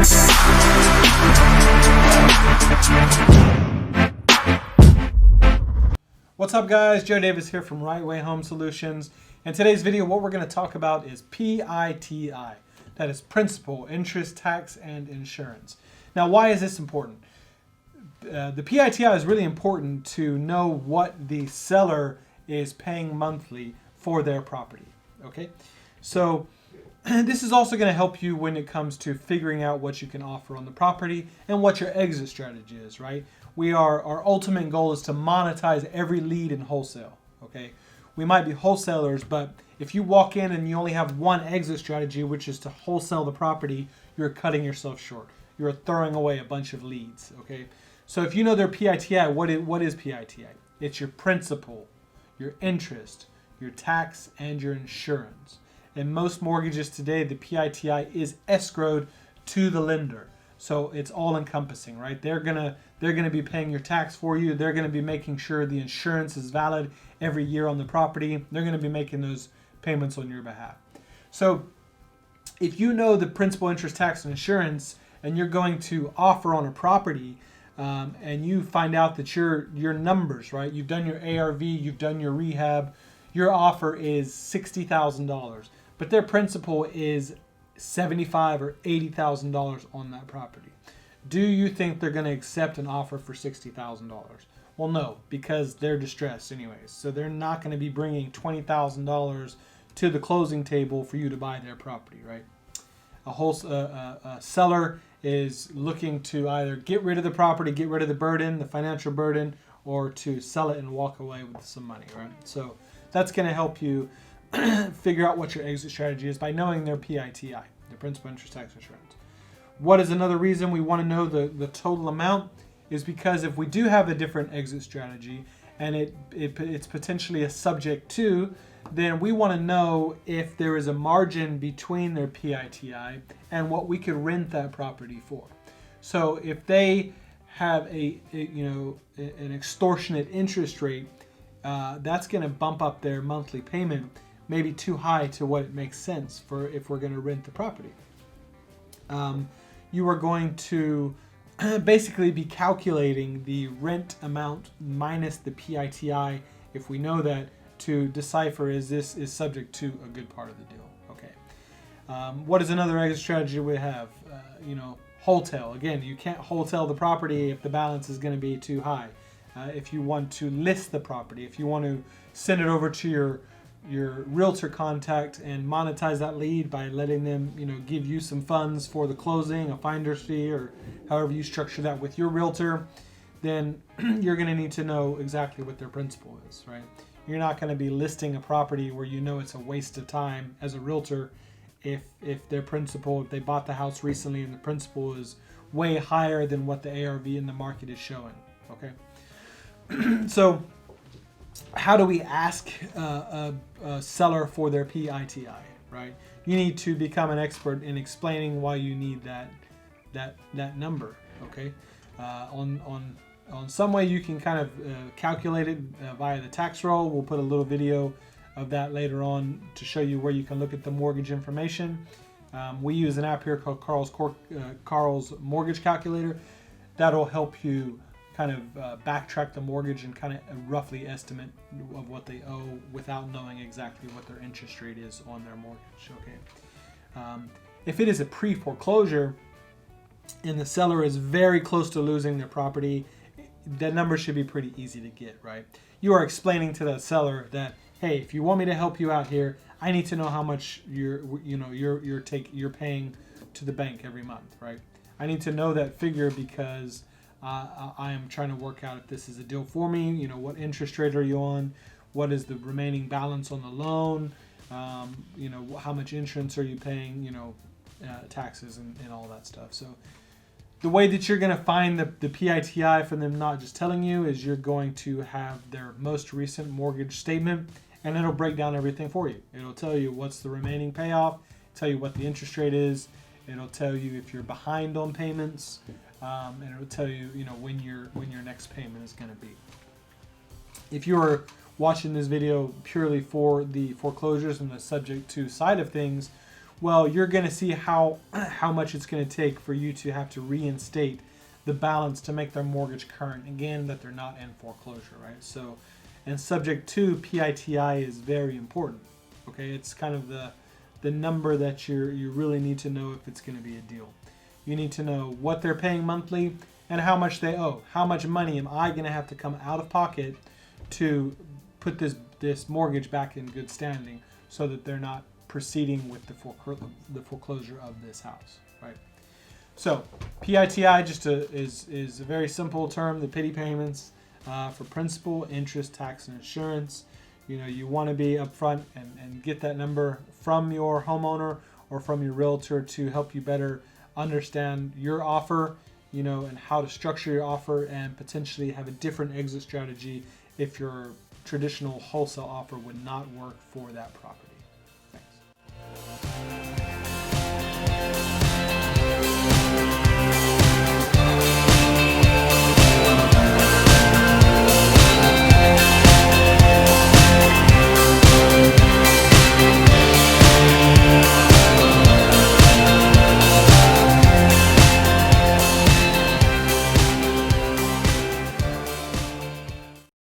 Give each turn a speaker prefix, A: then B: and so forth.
A: What's up guys, Joe Davis here from Right Way Home Solutions. In today's video what we're going to talk about is P.I.T.I. That is principal, interest, tax, and insurance. Now why is this important? The P.I.T.I. is really important to know what the seller is paying monthly for their property. Okay, so this is also going to help you when it comes to figuring out what you can offer on the property and what your exit strategy is, right? Our ultimate goal is to monetize every lead in wholesale, okay? We might be wholesalers, but if you walk in and you only have one exit strategy, which is to wholesale the property, you're cutting yourself short. You're throwing away a bunch of leads, okay? So if you know their P.I.T.I., what is P.I.T.I.? It's your principal, your interest, your tax, and your insurance. In most mortgages today, the P.I.T.I. is escrowed to the lender. So it's all encompassing, right? They're gonna be paying your tax for you. They're gonna be making sure the insurance is valid every year on the property. They're gonna be making those payments on your behalf. So if you know the principal, interest, tax, and insurance, and you're going to offer on a property, and you find out that your numbers, right? You've done your ARV, you've done your rehab, your offer is $60,000, but their principal is $75,000 or $80,000 on that property. Do you think they're going to accept an offer for $60,000? Well, no, because they're distressed anyways. So they're not going to be bringing $20,000 to the closing table for you to buy their property, right? A seller is looking to either get rid of the property, get rid of the burden, the financial burden, or to sell it and walk away with some money, right? So that's going to help you figure out what your exit strategy is by knowing their P.I.T.I., their principal, interest, tax, insurance. What is another reason we want to know the total amount is because if we do have a different exit strategy and it's potentially a subject to, then we want to know if there is a margin between their P.I.T.I. and what we could rent that property for. So if they have an extortionate interest rate, that's going to bump up their monthly payment maybe too high to what it makes sense for if we're going to rent the property. You are going to basically be calculating the rent amount minus the P.I.T.I. if we know that, to decipher is this is subject to a good part of the deal. Okay. What is another exit strategy we have? Wholesale. Again, you can't wholesale the property if the balance is going to be too high. If you want to list the property, if you want to send it over to your realtor contact and monetize that lead by letting them, give you some funds for the closing, a finder's fee, or however you structure that with your realtor, then you're going to need to know exactly what their principal is, right? You're not going to be listing a property where you know it's a waste of time as a realtor if their principal, if they bought the house recently and the principal is way higher than what the ARV in the market is showing, okay? So how do we ask a seller for their P.I.T.I., right? You need to become an expert in explaining why you need that number, okay? On some way you can kind of calculate it via the tax roll. We'll put a little video of that later on to show you where you can look at the mortgage information. We use an app here called Carl's Mortgage Calculator. That'll help you kind of backtrack the mortgage and kind of roughly estimate of what they owe without knowing exactly what their interest rate is on their mortgage. Okay. If it is a pre-foreclosure and the seller is very close to losing their property, that number should be pretty easy to get, right? You are explaining to that seller that, hey, if you want me to help you out here, I need to know how much you're paying to the bank every month, right? I need to know that figure because I am trying to work out if this is a deal for me. What interest rate are you on? What is the remaining balance on the loan? How much insurance are you paying? Taxes and all that stuff. So the way that you're going to find the P.I.T.I. from them not just telling you is you're going to have their most recent mortgage statement, and it'll break down everything for you. It'll tell you what's the remaining payoff, tell you what the interest rate is, it'll tell you if you're behind on payments, and it'll tell you, when your next payment is going to be. If you're watching this video purely for the foreclosures and the subject to side of things, well, you're going to see how much it's going to take for you to have to reinstate the balance to make their mortgage current. Again, that they're not in foreclosure, right? So, and subject to P.I.T.I. is very important. Okay, it's kind of the number that you really need to know if it's going to be a deal. You need to know what they're paying monthly and how much they owe. How much money am I going to have to come out of pocket to put this mortgage back in good standing so that they're not proceeding with the foreclosure of this house, right? So P.I.T.I. is a very simple term, the pity payments for principal, interest, tax, and insurance. You want to be upfront and get that number from your homeowner or from your realtor to help you better understand your offer, and how to structure your offer and potentially have a different exit strategy if your traditional wholesale offer would not work for that property.